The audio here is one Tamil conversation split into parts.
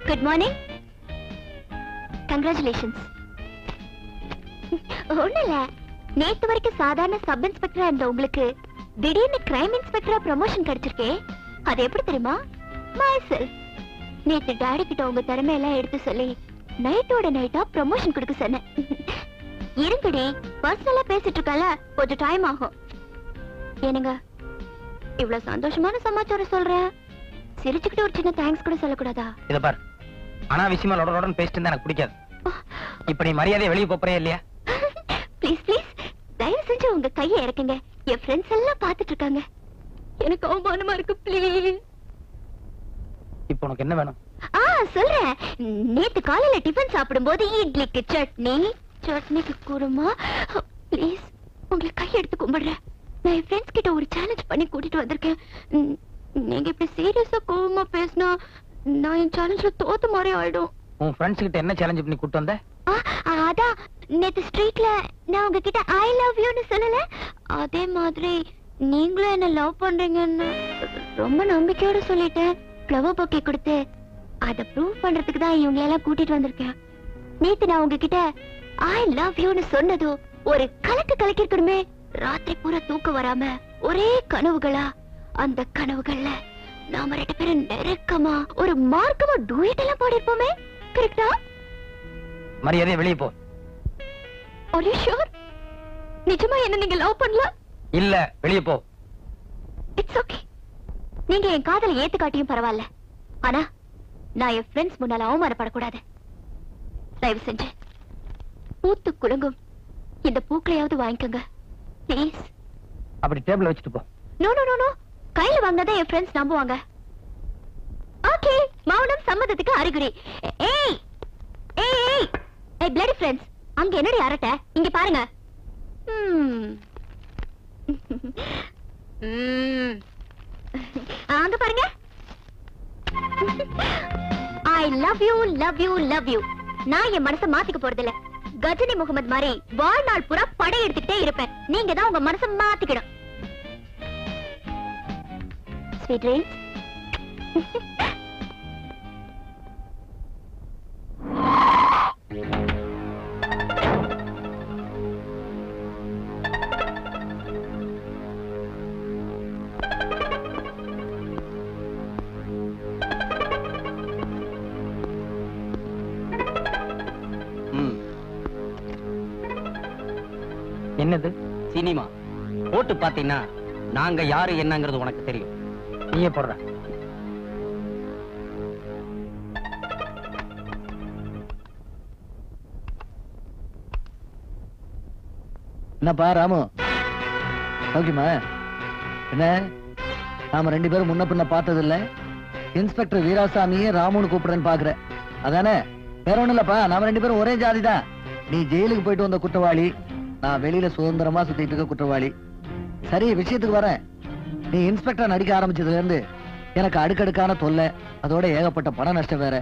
Good morning. கங்க்ராச்சுலேஷன்ஸ். ஒண்ணு இல்ல, நேத்து வரைக்கும் சாதாரண சப் இன்ஸ்பெக்டரா இருந்த உங்களுக்கு திடீர்னு கிரைம் இன்ஸ்பெக்டரா ப்ரமோஷன் கிடைச்சிருக்கே. அது எப்படி தெரியுமா? myself. நேத்து டாடி கிட்ட உங்க திறமையெல்லாம் எடுத்து சொல்லி நைட்டோட நைட்டா ப்ரமோஷன் கொடுக்க சொன்னேன். இருங்கடி, பர்சனலா பேசிட்டு இருக்கல, கொஞ்சம் டைம் ஆகும். ஏனுங்க, இவ்வளவு சந்தோஷமான சமாச்சாரம் சொல்றேன், சிரிச்சுக்கிட்டு ஒரு சின்ன தேங்க்ஸ் கூட சொல்லக்கூடாதா? இத பார், அனாவசியமா லொடலொடன்னு பேசிட்டு இருந்தா எனக்கு பிடிக்காது. இப்ப நீ மரியாதையா வெளியே போறே இல்லையா? ப்ளீஸ் ப்ளீஸ், தயவு செஞ்சு உங்க கையை இறக்குங்க. என் ஃப்ரெண்ட்ஸ் எல்லாம் பாத்துட்டு இருக்காங்க, எனக்கு அவமானமா இருக்கு. ப்ளீஸ். இப்போ உனக்கு என்ன வேணும்? சொல்றேன். நேத்து காலையில டிபன் சாப்பிடும்போது இட்லிக்கு சட்னி, சட்னிக்கு குருமா. ப்ளீஸ், உங்களை கை எடுத்து கும்பிடுறேன். நான் என் ஃப்ரெண்ட்ஸ் கிட்ட ஒரு சேலஞ்ச் பண்ணி கூட்டிட்டு வந்திருக்கேன். நீங்க இப்படி சீரியஸா கோவமா பேசினா நான் என் சேலஞ்ச்ல தோத்த மாதிரி ஆயிடும். உன் ஃப்ரெண்ட்ஸ் கிட்ட என்ன சேலஞ்ச் பண்ணி கூட்டு வந்த? அதான் நேத்து ஸ்ட்ரீட்ல நான் உங்ககிட்ட ஐ லவ் யூன்னு சொல்லல, அதே மாதிரி நீங்களும் என்ன லவ் பண்றீங்கன்னு ரொம்ப நம்பிக்கையோட சொல்லிட்டேன். ஃப்ளவர் பொக்கே கொடுத்து அதை ப்ரூவ் பண்றதுக்கு தான் இவங்க எல்லாம் கூட்டிட்டு வந்திருக்கேன். நேத்து நான் உங்ககிட்ட ஐ லவ் யூன்னு சொன்னதோ ஒரு கலக்கிருக்கணுமே. ராத்திரி பூரா தூக்கம் வராம ஒரே கனவுகளா, அந்த கனவுகள்ல நாம 2 பேரும் நெருக்கமா ஒரு மார்க்கமா டூயட் எல்லாம் பாடிருப்போமே. கரெக்டா? மரியாதையா வெளியே போ. Are you sure? நிஜமா என்ன நீங்க லவ் பண்ணல? இல்ல, வெளியே போ. It's okay. நீங்க என் காதலை ஏத்து காட்டியும் பரவாயில்ல, ஆனா நான் என் ஃப்ரெண்ட்ஸ் முன்னால அவமானப்படக்கூடாது. தயவு செஞ்சு பூத்து குலுங்கும் இந்த பூக்களையாவது வாங்கிக்கோங்க ப்ளீஸ். அப்படி டேபிள்ல வச்சுட்டு போ. நோ நோ நோ நோ, கையில வாங்கினதை என் ஃப்ரெண்ட்ஸ் நம்புவாங்க. ஓகே, மௌனம் சம்மதத்துக்கு அறிகுறி. ஏய் ஏய் ஏய் ஏய் பிளடி ஃப்ரெண்ட்ஸ், அங்க என்னடி அரட்ட? இங்க பாருங்க. அங்க பாருங்க. I love you love you love you. நான் என் மனசை மாத்திக்க போறதில்ல. கஜினி முகமது மாதிரி வாழ்நாள் பூரா படை எடுத்துக்கிட்டே இருப்பேன். நீங்க தான் உங்க மனசை மாத்திக்கணும். Sweet dreams. என்னது? சினிமா போட்டு பாத்தீங்கன்னா நாங்க யாரு என்னங்கிறது உனக்கு தெரியும். நீயே போடுற. என்னப்பா ராமு, ஓகேமா? என்ன நாம 2 பேரும் முன்ன பின்ன பார்த்தது இல்ல? இன்ஸ்பெக்டர் வீராசாமியே ராமுன்னு கூப்பிடுறேன்னு பாக்குற, அதானே? வேற ஒண்ணும் இல்லப்பா, நாம 2 பேரும் ஒரே ஜாதி தான். நீ ஜெயிலுக்கு போயிட்டு வந்த குற்றவாளி, நான் வெளியில சுதந்திரமா சுத்திட்டு இருக்க குற்றவாளி. சரி, விஷயத்துக்கு வரேன். நீ இன்ஸ்பெக்டர் நடிக்க ஆரம்பிச்சதுல இருந்து எனக்கு அடுக்கடுக்கான தொல்லை, அதோட ஏகப்பட்ட பண நஷ்டம் வேற.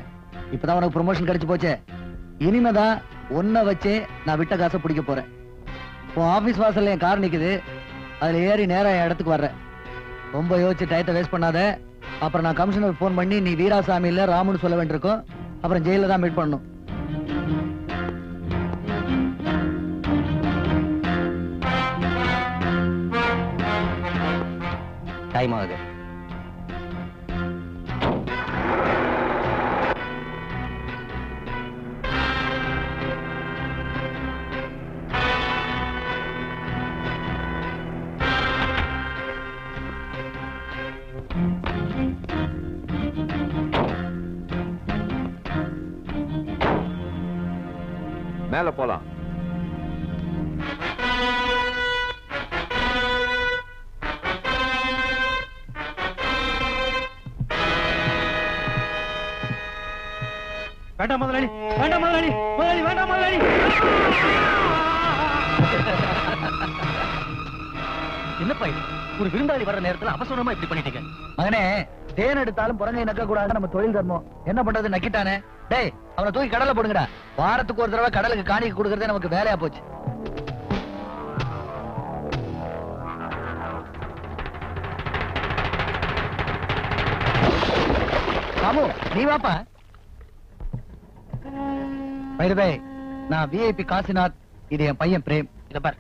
இப்பதான் உனக்கு ப்ரமோஷன் கிடைச்சு போச்சே, இனிமேதான் ஒன்ன வச்சே நான் விட்ட காசை பிடிக்க போறேன். உன் ஆபீஸ் வாசல்ல என் கார் நிக்குது, அதுல ஏறி நேரா என் இடத்துக்கு வர்றேன். ரொம்ப யோசிச்சு டயத்தை வேஸ்ட் பண்ணாத. அப்புறம் நான் கமிஷனர் போன் பண்ணி நீ வீராசாமி இல்ல ராமுன்னு சொல்ல வேண்டியிருக்கும். அப்புறம் ஜெயில தான் மீட் பண்ணணும். டைம் ஆகுது. மேல போலாம். வேண்டாம் முதலாளி, வேண்டாம் முதலாளி, முதலாளி வேண்டாம் முதலாளி. என்னப்பா இது? ஒரு விருந்தாளி வர்ற நேரத்துல அவசரமா இப்படி பண்ணிட்டீங்க. மகனே, தேன் எடுத்தாலும் புறங்கை நக்க கூடாது, நம்ம தொழில் தர்மம். என்ன பண்றது, நக்கிட்டானே. டேய், அவனை தூக்கி கடலை போடுங்கடா. வாரத்துக்கு ஒரு தடவை கடலுக்கு காணிக்க கொடுக்கறதே நமக்கு வேலையா போச்சு. ராமு, நீ வாப்பா. பை நான் விஐபி காசிநாத், இது என் பையன் பிரேம். இத பார்,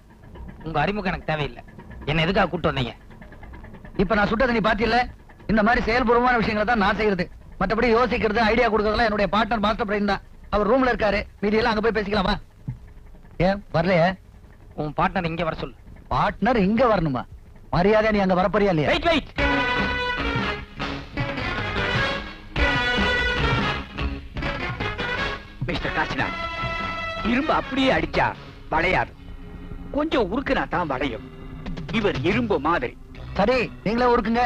உங்க அறிமுகம் எனக்கு தேவையில்லை. என்ன எதுக்காக கூட்டு வந்தீங்க? இப்ப நான் சுட்டதை நீ பாத்தியில்ல? இந்த மாதிரி செயல்பூர்வமான விஷயங்களை தான் நான் செய்யறது. மற்றபடி யோசிக்கிறது, ஐடியா கொடுக்கறதுலாம் என்னுடைய பார்ட்னர் மாஸ்டர் பிரைன் தான். அவர் ரூம்ல இருக்காரு, மீதி எல்லாம் அங்க போய் பேசிக்கலாமா? ஏன் வரலையே? உன் பார்ட்னர் இங்க வர சொல்லு. பார்ட்னர் இங்க வரணுமா? மரியாதை நீ அங்க வரப்போறியா இல்லையா? Wait wait. மிஸ்டர் காசிநாத், இரும்பு அப்படியே அடிச்சா வளையாது, கொஞ்சம் உருக்குனா தான் வளையும். இவர் இரும்பு மாதிரி. சரி, நீங்களே ஒருக்குங்க.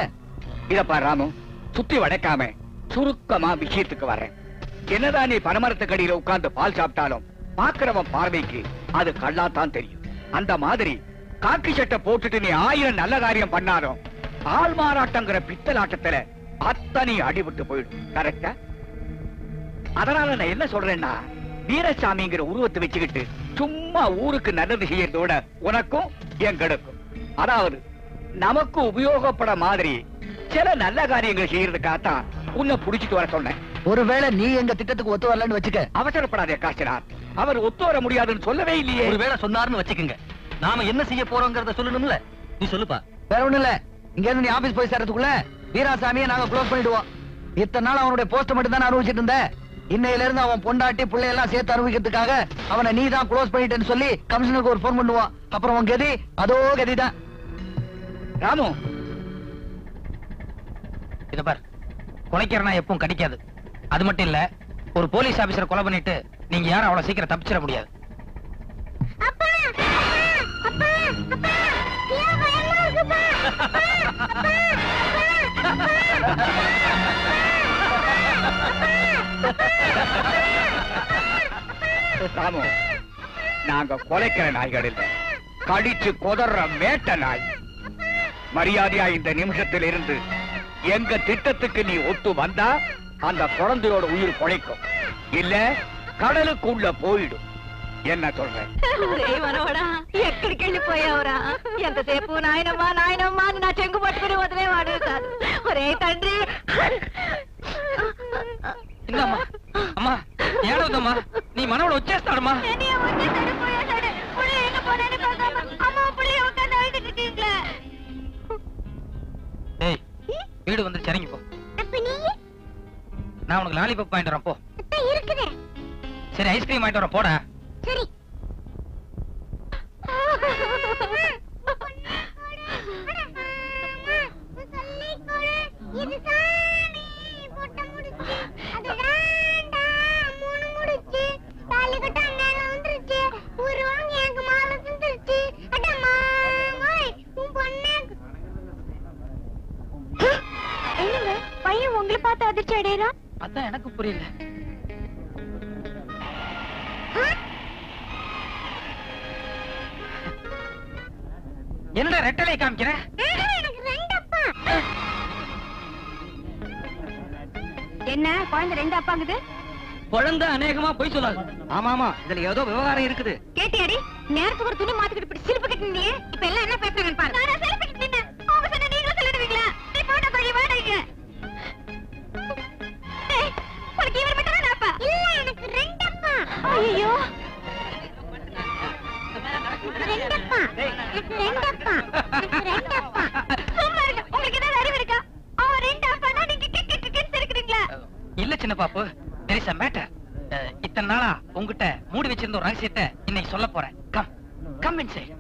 இத பாரு ராமு, சுத்தி வளைக்காம சுருக்கமா விஷயத்துக்கு வர்றேன். என்னதான் நீ பனமரத்துக்கடியில உட்கார்ந்து பால் சாப்பிட்டாலும் பாக்குறவன் பார்வைக்கு அது கல்லாத்தான் தெரியும். அந்த மாதிரி காக்கி சட்டை போட்டுட்டு நீ 1000 நல்ல காரியம் பண்ணாலும் ஆள் மாறாட்டங்கிற பித்தலாட்டத்துல அத்தனை அடிபட்டு போயிடும். கரெக்டா? அதனால நான் என்ன சொல்றேன்னா, வீரசாமிங்கிற உருவத்தை வச்சுக்கிட்டு சும்மா ஊருக்கு நல்லது செய்யறதோட உனக்கும் எங்களுக்கும், அதாவது நமக்கு உபயோகப்பட மாதிரி சில நல்ல காரியங்கள் செய்யறதுக்காகத்தான் உன்னை புடிச்சிட்டு வர சொன்னேன். ஒருவேளை நீ எங்க திட்டத்துக்கு ஒத்து வரலன்னு வச்சுக்க. அவசரப்படாதே காசிநாத், அவர் ஒத்து வர முடியாதுன்னு சொல்லவே இல்லையே. ஒருவேளை சொன்னாருன்னு வச்சுக்கோங்க, நாம என்ன செய்ய போறோங்கிறத சொல்லணும்ல. நீ சொல்லுப்பா. வேற ஒண்ணு இல்ல, இங்க இருந்து நீ ஆபீஸ் போய் சேர்றதுக்குள்ள வீராசாமியை நாங்க க்ளோஸ் பண்ணிடுவோம். இத்தனை நாள் அவனுடைய போஸ்ட் மட்டும் தான் அனுபவிச்சிட்டு இருந்த. இன்னையில இருந்து அவன் பொண்டாட்டி பிள்ளை எல்லாம் சேர்த்து அனுபவிக்கிறதுக்காக அவனை நீ தான் க்ளோஸ் பண்ணிட்டேன்னு சொல்லி கமிஷனருக்கு ஒரு போன் பண்ணுவான். அப்புறம் உன் கதி அதோ கதிதான். ராமு, இத பார், கொலைக்கிறனா எப்பவும் கடிக்காது. அது மட்டும் இல்ல, ஒரு போலீஸ் ஆபீசர் கொலை பண்ணிட்டு நீங்க யாரும் அவ்வளவு சீக்கிரம் தப்பிச்சிட முடியாது. அப்பா அப்பா அப்பா ஏன் பயமா இருக்குப்பா? ராமு, நாங்க கொலைக்கிற நாய்கள் இல்ல, கடிச்சு கொதற மேட்ட நாய். மரியாதையா இந்த நிமிஷத்தில் இருந்து எங்க திட்டத்துக்கு நீ ஒத்து வந்தா அந்த குழந்தையோட உயிர் பொழைக்கும், இல்ல கடலுக்குள்ள போயிடும். என்ன சொல்றேன்? మనవడా ఎక్కడికి వెళ్ళిపోయావురా? ఎంతసేపు నాయనమ్మా నాయనమ్మా అని నా చెంగు పట్టుకుని వదిలేవాడు కాదు. ఒరే తండ్రి, இல்லம்மா, அம்மா ஏடவுதம்மா, நீ மனோட వచ్చేస్తాడమ్మా. என்னைய வந்து தடுப்போயாடா. புள்ள எங்க போறானே பார்க்காம அம்மா புள்ளைய உட்கார்ந்து அழுதுட்டு இருக்கீங்களே. ஏய், வீடு வந்து இறங்கி போ. அப்ப நீ? நான் உனக்கு லாலிபாப் வாங்கிட்டு வரேன், போ. அத்தை இருக்குதே. சரி, ஐஸ்கிரீம் வாங்கிட்டு வரேன், போடா. சரி. இது சாமி போட்ட முடிச்சு, அது வேண்டாம் மூணு முடிச்சு, தாலி கட்ட மேல வந்துருச்சு, ஒரு வாங்கி எனக்கு மாலை செஞ்சிருச்சு. அடம்மா ஓய், உன் பொண்ணு. என்னங்க பையன் உங்களை பார்த்து அதிர்ச்சி அடையறான்? அதான் எனக்கு புரியல. என்னடா ரெட்டலை காமிக்கிற? எனக்கு ரெண்டு அப்பா. என்ன குழந்தை ரெண்டு அப்பாங்குது? குழந்தை அநேகமா போய் சொல்லாது. ஆமா ஆமா, இதுல ஏதோ விவகாரம் இருக்குது. கேட்டியாடி? நேரத்துக்கு ஒரு துணி மாத்திக்கிட்டு இப்படி சிரிப்பு கட்டினீங்க. இப்ப எல்லாம் என்ன பேசுறாங்கன்னு பாரு. நான் செல்ஃபி கிட்டேன். அவங்க சொன்ன நீங்களும் சொல்லிடுவீங்களா? நீ போட்டோ கழி வாடகைங்க. ஏய், உனக்கு இவர் மட்டும் தான் அப்பா? இல்ல, எனக்கு ரெண்டு அப்பா. ஐயோ. ரெண்டு அப்பா. எனக்கு ரெண்டு அப்பா. எனக்கு ரெண்டு அப்பா. சும்மா இருங்க. உங்களுக்கு ஏதாவது அறிவு இருக்கா? அவன் ரெண்டு அப்பானா நீங்க கிக்கிக்கின்னு சிரிக்கிறீங்களா? இல்ல சின்ன பாப்பு, there is a matter. இத்தனை நாளா உங்ககிட்ட மூடி வச்சிருந்த ஒரு ரகசியத்தை இன்னைக்கு சொல்ல போறேன். Come come inside.